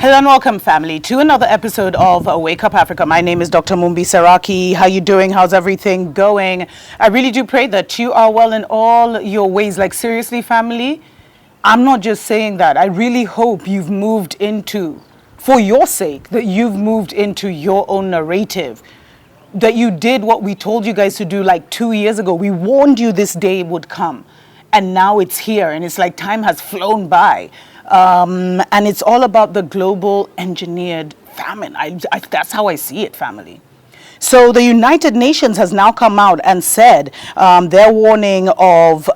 Hello and welcome, family, to another episode of Wake Up Africa. My name is Dr. Mumbi Saraki. How you doing? How's everything going? I really do pray that you are well in all your ways. Like, seriously, family, I'm not just saying that. I really hope you've moved into, for your sake, that you've moved into your own narrative. That you did what we told you guys to do like 2 years ago. We warned you this day would come. And now it's here. And it's like time has flown by. And it's all about the global engineered famine. That's how I see it, family. So the United Nations has now come out and said they're warning of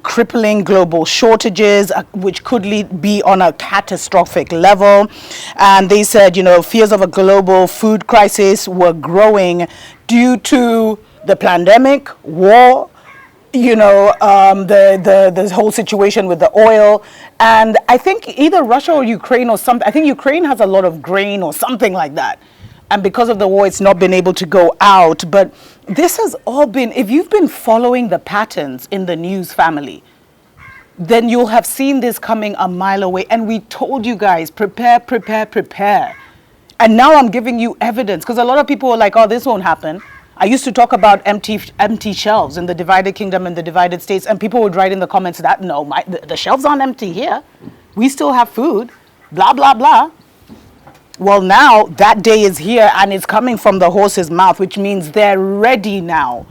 crippling global shortages, which could be on a catastrophic level. And they said, fears of a global food crisis were growing due to the pandemic, war, the whole situation with the oil. And I think either Russia or Ukraine or something, I think Ukraine has a lot of grain or something like that. And because of the war, it's not been able to go out. But this has all been, if you've been following the patterns in the news, family, then you'll have seen this coming a mile away. And we told you guys, prepare, prepare, prepare. And now I'm giving you evidence, because a lot of people were like, oh, this won't happen. I used to talk about empty shelves in the divided kingdom and the divided states, and people would write in the comments that, no, the shelves aren't empty here. We still have food, blah, blah, blah. Well, now that day is here, and it's coming from the horse's mouth, which means they're ready now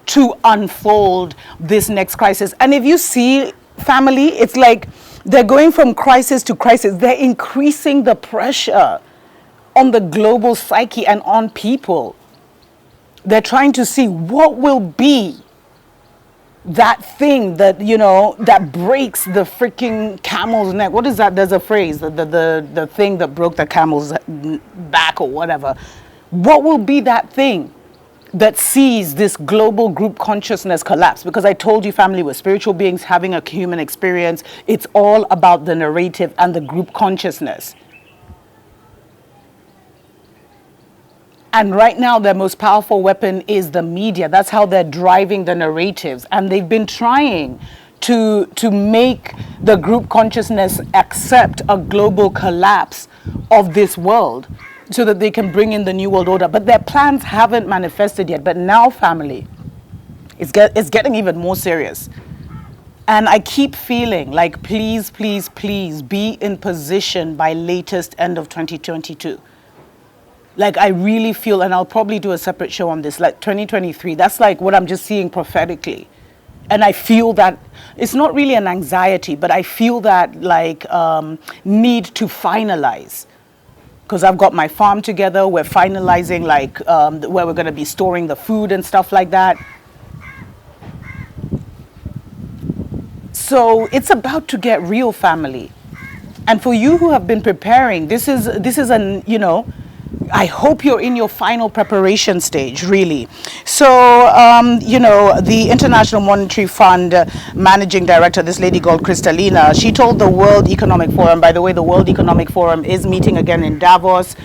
to unfold this next crisis. And if you see, family, it's like they're going from crisis to crisis. They're increasing the pressure on the global psyche and on people. They're trying to see what will be that thing that, that breaks the freaking camel's neck. What is that? There's a phrase, the thing that broke the camel's back or whatever. What will be that thing that sees this global group consciousness collapse? Because I told you, family, we're spiritual beings having a human experience. It's all about the narrative and the group consciousness. And right now, their most powerful weapon is the media. That's how they're driving the narratives. And they've been trying to make the group consciousness accept a global collapse of this world so that they can bring in the new world order. But their plans haven't manifested yet. But now, family, it's getting even more serious. And I keep feeling like, please, please, please be in position by latest end of 2022. Like, I really feel, and I'll probably do a separate show on this, like 2023, that's like what I'm just seeing prophetically. And I feel that, it's not really an anxiety, but I feel that like need to finalize. Because I've got my farm together, we're finalizing like where we're gonna be storing the food and stuff like that. So it's about to get real, family. And for you who have been preparing, this is an, I hope you're in your final preparation stage, really. So, the International Monetary Fund Managing Director, this lady called Kristalina, she told the World Economic Forum, by the way, the World Economic Forum is meeting again in Davos.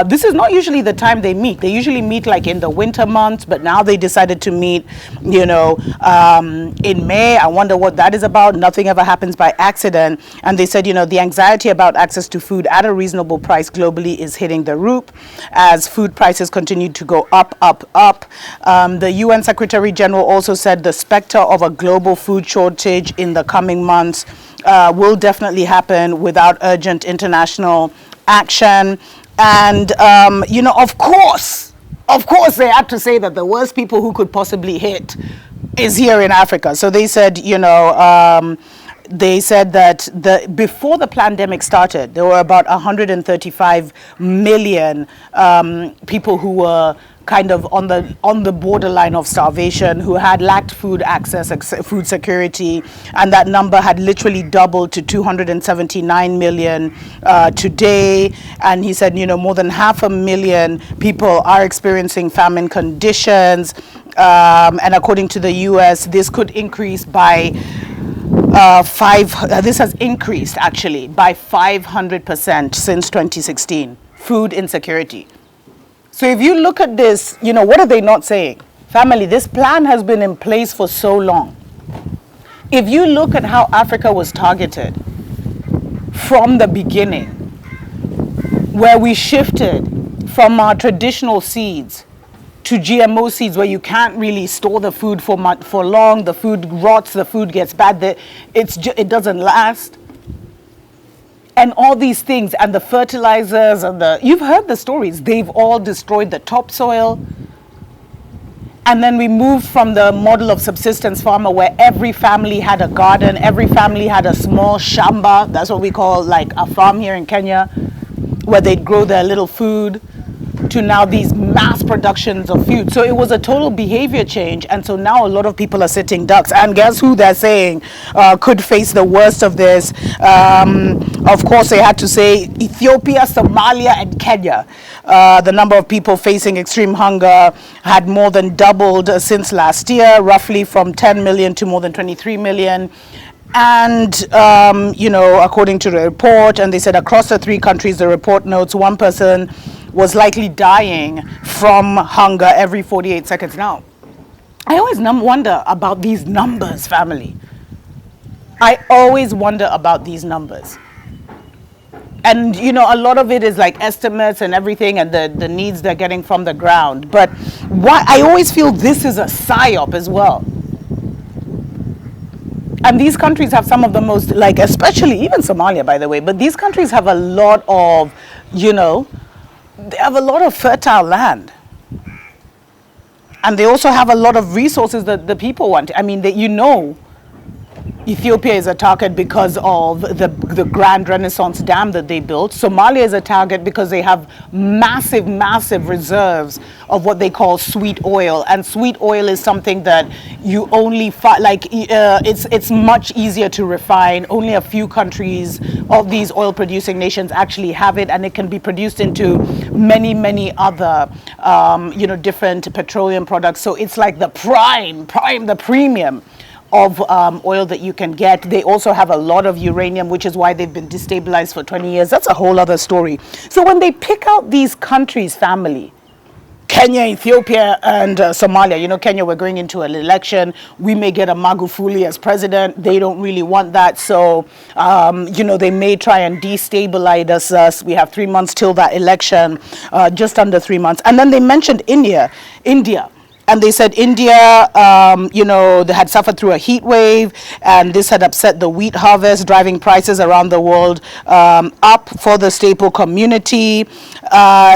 This is not usually the time they meet. They usually meet like in the winter months, but now they decided to meet, in May. I wonder what that is about. Nothing ever happens by accident. And they said, the anxiety about access to food at a reasonable price globally is hitting the roof as food prices continue to go up, up, up. The UN Secretary General also said the specter of a global food shortage in the coming months will definitely happen without urgent international action. And, of course, they had to say that the worst people who could possibly hit is here in Africa. So they said, they said that before the pandemic started, there were about 135 million people who were kind of on the borderline of starvation, who had lacked food access, food security, and that number had literally doubled to 279 million today. And he said, more than 500,000 people are experiencing famine conditions. And according to the US, this could increase by this has increased actually by 500% since 2016, food insecurity. So if you look at this, what are they not saying? Family, this plan has been in place for so long. If you look at how Africa was targeted from the beginning, where we shifted from our traditional seeds to GMO seeds, where you can't really store the food for long. The food rots, the food gets bad, it doesn't last. And all these things, and the fertilizers, and you've heard the stories, they've all destroyed the topsoil. And then we moved from the model of subsistence farmer, where every family had a garden, every family had a small shamba, that's what we call like a farm here in Kenya, where they'd grow their little food, to now these mass productions of food. So it was a total behavior change. And so now a lot of people are sitting ducks. And guess who they're saying could face the worst of this? Of course, they had to say Ethiopia, Somalia, and Kenya. The number of people facing extreme hunger had more than doubled since last year, roughly from 10 million to more than 23 million. And, according to the report, and they said across the three countries, the report notes one person was likely dying from hunger every 48 seconds. Now, I always wonder about these numbers, family. I always wonder about these numbers. And, a lot of it is like estimates and everything, and the needs they're getting from the ground. But I always feel this is a psyop as well. And these countries have some of the most, like, especially even Somalia, by the way, but these countries have a lot of, they have a lot of fertile land. And they also have a lot of resources that the people want. I mean, Ethiopia is a target because of the Grand Renaissance Dam that they built. Somalia is a target because they have massive, massive reserves of what they call sweet oil. And sweet oil is something that you only it's much easier to refine. Only a few countries of these oil-producing nations actually have it, and it can be produced into many, many other, different petroleum products. So it's like the the premium of oil that you can get. They also have a lot of uranium, which is why they've been destabilized for 20 years. That's a whole other story. So when they pick out these countries, family, Kenya, Ethiopia, and Somalia, Kenya, we're going into an election. We may get a Magufuli as president. They don't really want that. So, they may try and destabilize us. We have 3 months till that election, just under 3 months. And then they mentioned India. And they said India, they had suffered through a heat wave, and this had upset the wheat harvest, driving prices around the world up for the staple community.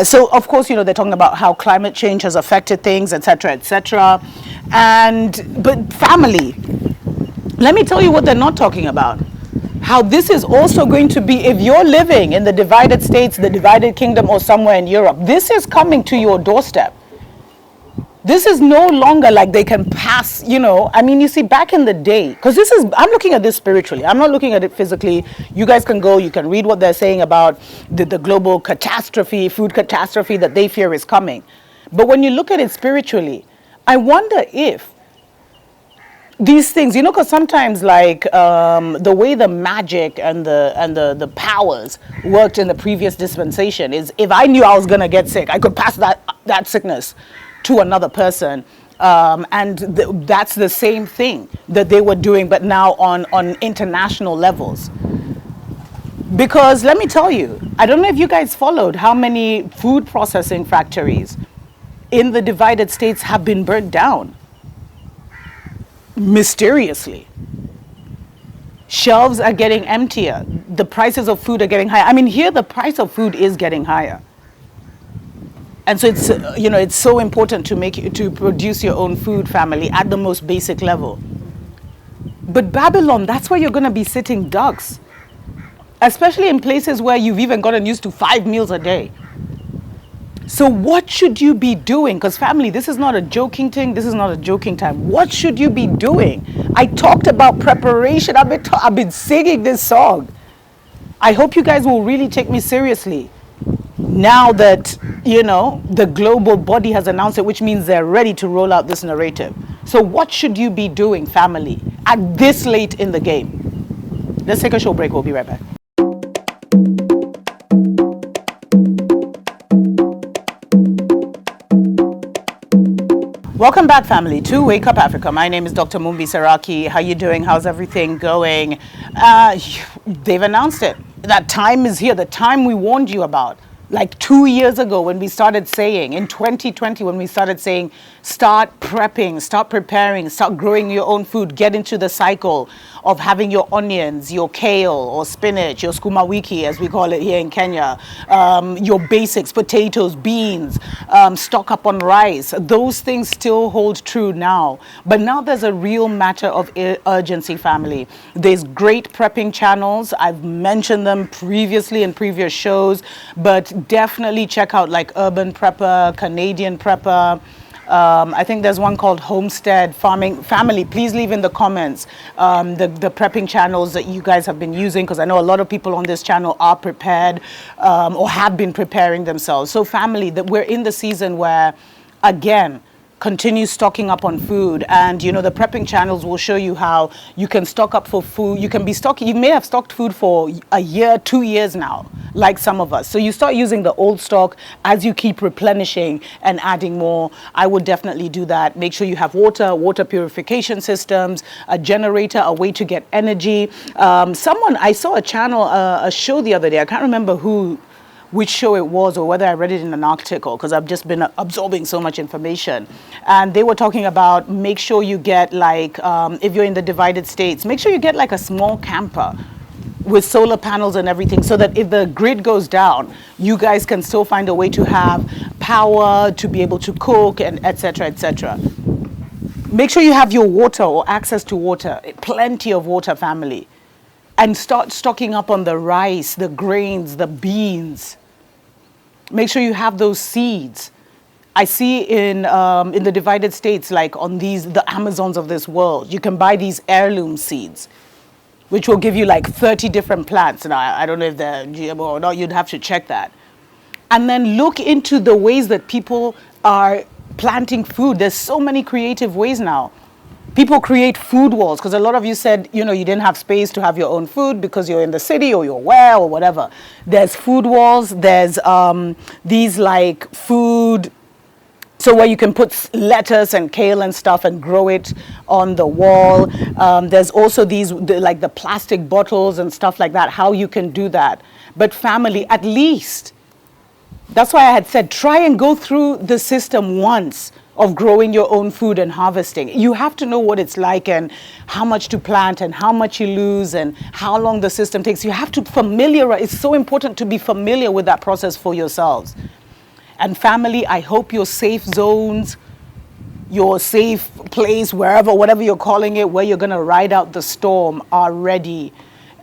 So, of course, they're talking about how climate change has affected things, et cetera, et cetera. But family, let me tell you what they're not talking about. How this is also going to be, if you're living in the divided states, the divided kingdom, or somewhere in Europe, this is coming to your doorstep. This is no longer like they can pass, you see, back in the day, because I'm looking at this spiritually. I'm not looking at it physically. You guys can go, you can read what they're saying about the global catastrophe, food catastrophe that they fear is coming. But when you look at it spiritually, I wonder if these things, because sometimes like the way the magic and the powers worked in the previous dispensation is, if I knew I was going to get sick, I could pass that sickness to another person, and that's the same thing that they were doing, but now on international levels. Because let me tell you, I don't know if you guys followed how many food processing factories in the divided states have been burnt down mysteriously. Shelves are getting emptier. The prices of food are getting higher. I mean, here the price of food is getting higher. And so it's so important to produce your own food, family, at the most basic level. But Babylon, that's where you're going to be sitting ducks, especially in places where you've even gotten used to 5 meals a day. So what should you be doing? Because family, this is not a joking thing. This is not a joking time. What should you be doing? I talked about preparation. I've been singing this song. I hope you guys will really take me seriously. Now that, the global body has announced it, which means they're ready to roll out this narrative. So what should you be doing, family, at this late in the game? Let's take a short break. We'll be right back. Welcome back, family, to Wake Up Africa. My name is Dr. Mumbi Saraki. How you doing? How's everything going? They've announced it. That time is here, the time we warned you about. like 2 years ago when we started saying, in 2020, when we started saying, start prepping, start preparing, start growing your own food, get into the cycle of having your onions, your kale or spinach, your sukuma wiki, as we call it here in Kenya, your basics, potatoes, beans, stock up on rice. Those things still hold true now. But now there's a real matter of urgency, family. There's great prepping channels. I've mentioned them previously in previous shows, but definitely check out like Urban Prepper, Canadian Prepper. I think there's one called Homestead Farming Family. Please leave in the comments the prepping channels that you guys have been using, because I know a lot of people on this channel are prepared or have been preparing themselves. So family, that we're in the season where, again, continue stocking up on food, and you know the prepping channels will show you how you can stock up for food. You can be stocking, you may have stocked food for a year, 2 years now, like some of us. So you start using the old stock as you keep replenishing and adding more. I would definitely do that. Make sure you have water purification systems, a generator, a way to get energy. I saw a channel, a show the other day, I can't remember which show it was or whether I read it in an article, because I've just been absorbing so much information. And they were talking about, make sure you get like, if you're in the divided states, make sure you get like a small camper with solar panels and everything, so that if the grid goes down, you guys can still find a way to have power, to be able to cook, and etc., etc. Make sure you have your water or access to water, plenty of water, family. And start stocking up on the rice, the grains, the beans. Make sure you have those seeds. I see in the divided states, like on the Amazons of this world, you can buy these heirloom seeds, which will give you like 30 different plants. And I don't know if they're GMO or not, you'd have to check that. And then look into the ways that people are planting food. There's so many creative ways now. People create food walls, because a lot of you said, you know, you didn't have space to have your own food because you're in the city or you're where or whatever. There's food walls. There's these like food, so where you can put lettuce and kale and stuff and grow it on the wall. There's also these like the plastic bottles and stuff like that, how you can do that. But family, at least, that's why I had said, try and go through the system once of growing your own food and harvesting. You have to know what it's like and how much to plant and how much you lose and how long the system takes. You have to familiarize. It's so important to be familiar with that process for yourselves. And family, I hope your safe zones, your safe place, wherever, whatever you're calling it, where you're going to ride out the storm, are ready.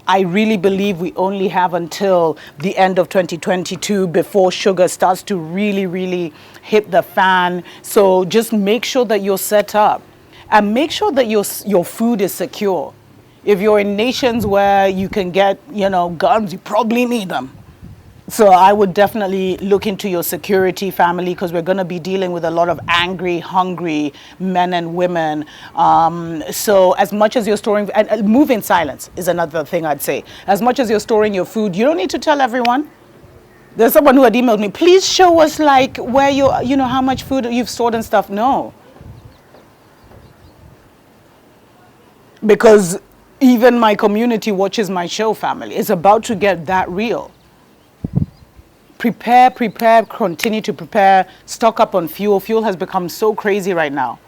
I really believe we only have until the end of 2022 before sugar starts to really, really hit the fan. So just make sure that you're set up and make sure that your food is secure. If you're in nations where you can get, you know, guns, you probably need them. So I would definitely look into your security, family, because we're going to be dealing with a lot of angry, hungry men and women. So as much as you're storing, and move in silence is another thing I'd say. As much as you're storing your food, you don't need to tell everyone. There's someone who had emailed me, please show us like where you know, how much food you've stored and stuff. No. Because even my community watches my show, family. It's about to get that real. Prepare, continue to prepare, stock up on fuel. Fuel has become so crazy right now,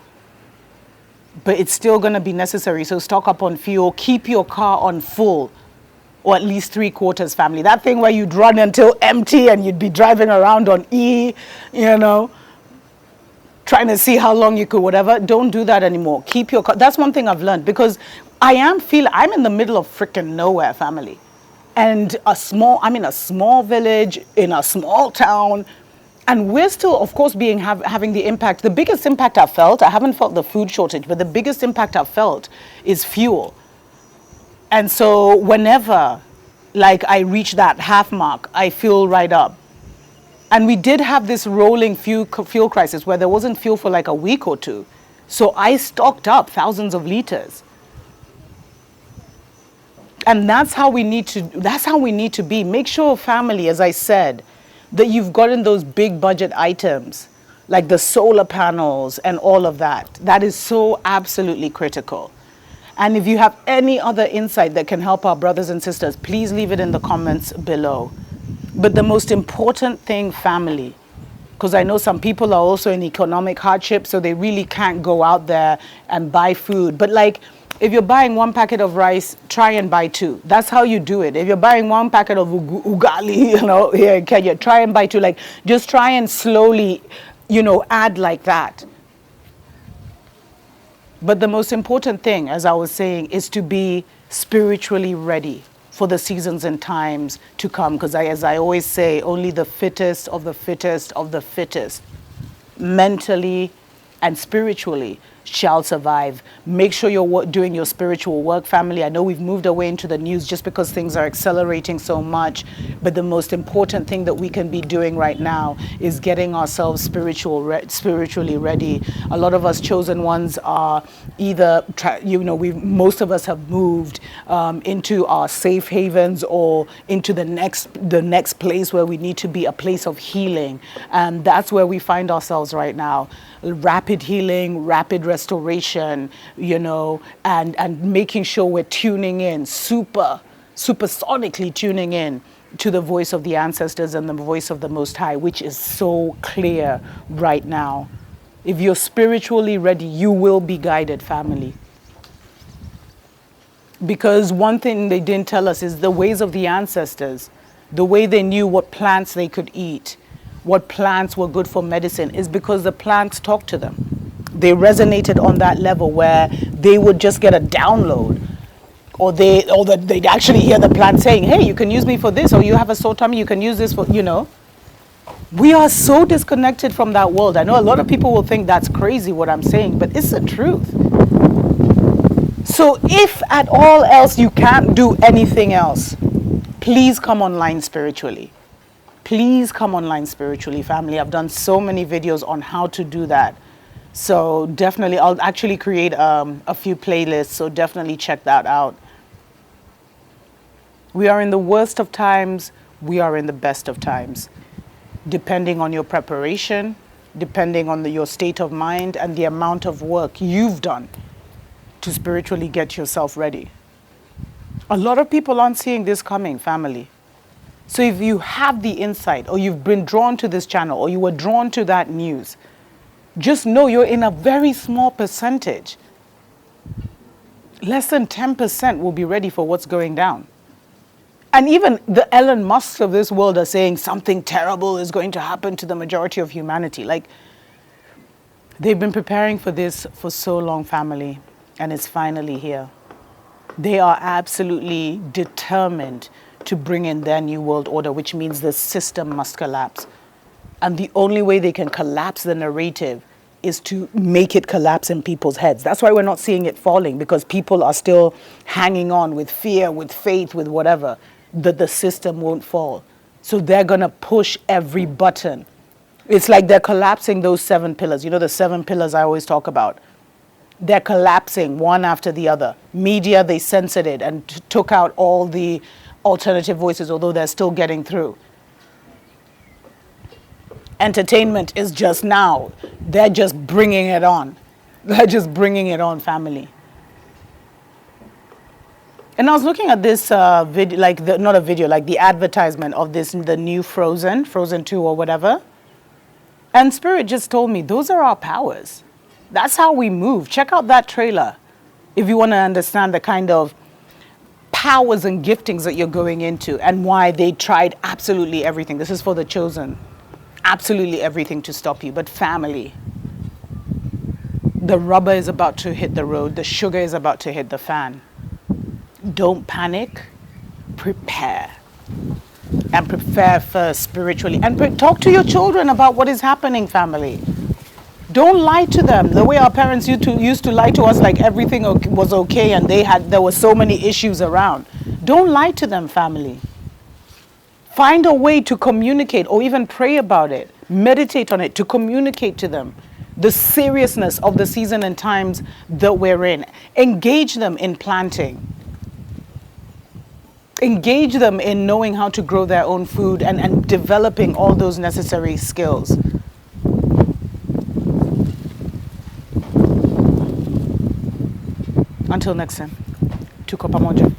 but it's still going to be necessary. So stock up on fuel, keep your car on full, or at least 3/4, family. That thing where you'd run until empty and you'd be driving around on E, you know, trying to see how long you could, whatever. Don't do that anymore. Keep your car. That's one thing I've learned, because I'm in the middle of freaking nowhere, family. And I'm in a small village, in a small town, and we're still, of course, having the impact. The biggest impact I've felt, I haven't felt the food shortage, but the biggest impact I've felt is fuel. And so whenever, like, I reach that half mark, I fuel right up. And we did have this rolling fuel crisis where there wasn't fuel for like a week or two. So I stocked up thousands of liters. And that's how we need to be. Make sure, family, as I said, that you've gotten those big budget items like the solar panels and all of that. That is so absolutely critical. And if you have any other insight that can help our brothers and sisters, please leave it in the comments below. But the most important thing, family, because I know some people are also in economic hardship, so they really can't go out there and buy food. But like, if you're buying one packet of rice, try and buy two. That's how you do it. If you're buying one packet of ugali, here in Kenya, try and buy two. Like, just try and slowly, add like that. But the most important thing, as I was saying, is to be spiritually ready for the seasons and times to come. Because as I always say, only the fittest of the fittest of the fittest, mentally and spiritually, shall survive. Make sure you're doing your spiritual work, family. I know we've moved away into the news just because things are accelerating so much, but the most important thing that we can be doing right now is getting ourselves spiritually ready. A lot of us chosen ones are either, most of us have moved into our safe havens or into the next place where we need to be, a place of healing. And that's where we find ourselves right now. Rapid healing, rapid restoration, and making sure we're tuning in, supersonically tuning in to the voice of the ancestors and the voice of the Most High, which is so clear right now. If you're spiritually ready, you will be guided, family. Because one thing they didn't tell us is the ways of the ancestors, the way they knew what plants they could eat, what plants were good for medicine, is because the plants talked to them. They resonated on that level where they would just get a download, or they'd actually hear the plant saying, hey, you can use me for this, or you have a sore tummy, you can use this for, We are so disconnected from that world. I know a lot of people will think that's crazy what I'm saying, but it's the truth. So if at all else you can't do anything else, please come online spiritually. Please come online spiritually, family. I've done so many videos on how to do that. So definitely, I'll actually create a few playlists, so definitely check that out. We are in the worst of times, we are in the best of times. Depending on your preparation, depending on your state of mind and the amount of work you've done to spiritually get yourself ready. A lot of people aren't seeing this coming, family. So if you have the insight, or you've been drawn to this channel, or you were drawn to that news, just know you're in a very small percentage. Less than 10% will be ready for what's going down. And even the Elon Musks of this world are saying something terrible is going to happen to the majority of humanity. Like, they've been preparing for this for so long, family, and it's finally here. They are absolutely determined to bring in their new world order, which means the system must collapse. And the only way they can collapse the narrative is to make it collapse in people's heads. That's why we're not seeing it falling, because people are still hanging on with fear, with faith, with whatever, that the system won't fall. So they're going to push every button. It's like they're collapsing those 7 pillars. The 7 pillars I always talk about. They're collapsing one after the other. Media, they censored it and took out all the alternative voices, although they're still getting through. Entertainment is just now. They're just bringing it on. They're just bringing it on, family. And I was looking at this video, not a video, like the advertisement of the new Frozen 2 or whatever. And Spirit just told me, those are our powers. That's how we move. Check out that trailer if you want to understand the kind of powers and giftings that you're going into and why they tried absolutely everything. This is for the chosen. Absolutely everything to stop you. But family, the rubber is about to hit the road. The sugar is about to hit the fan. Don't panic. Prepare. And prepare first spiritually. And talk to your children about what is happening, family. Don't lie to them the way our parents used to lie to us, like everything was okay and there were so many issues around. Don't lie to them, family. Find a way to communicate, or even pray about it. Meditate on it, to communicate to them the seriousness of the season and times that we're in. Engage them in planting. Engage them in knowing how to grow their own food and developing all those necessary skills. Until next time, tuko pamoja.